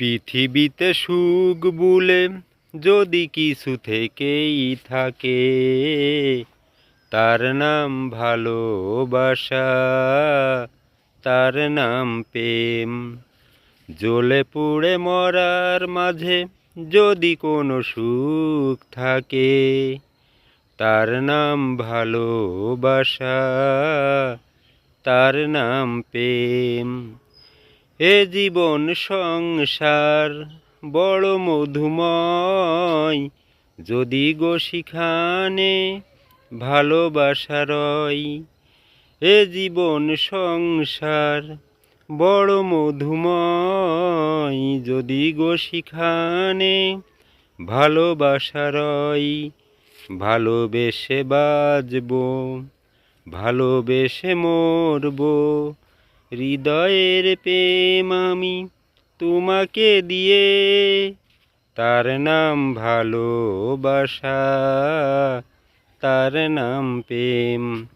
পৃথিবীতে সুখ বলে যদি কিছু থেকেই থাকে, তার নাম ভালোবাসা, তার নাম প্রেম। জ্বলে পুড়ে মরার মাঝে যদি কোনো সুখ থাকে, তার নাম ভালোবাসা, তার নাম প্রেম। এ জীবন সংসার বড় মধুময়, যদি গো সেখানে ভালোবাসা রয়। এ জীবন সংসার বড় মধুময়, যদি গো সেখানে ভালোবাসা রয়। ভালোবেসে বাজবো, ভালোবেসে মরবো, হৃদয়ের প্রেম আমি তোমাকে দিয়ে। তার নাম ভালোবাসা, তার নাম প্রেম।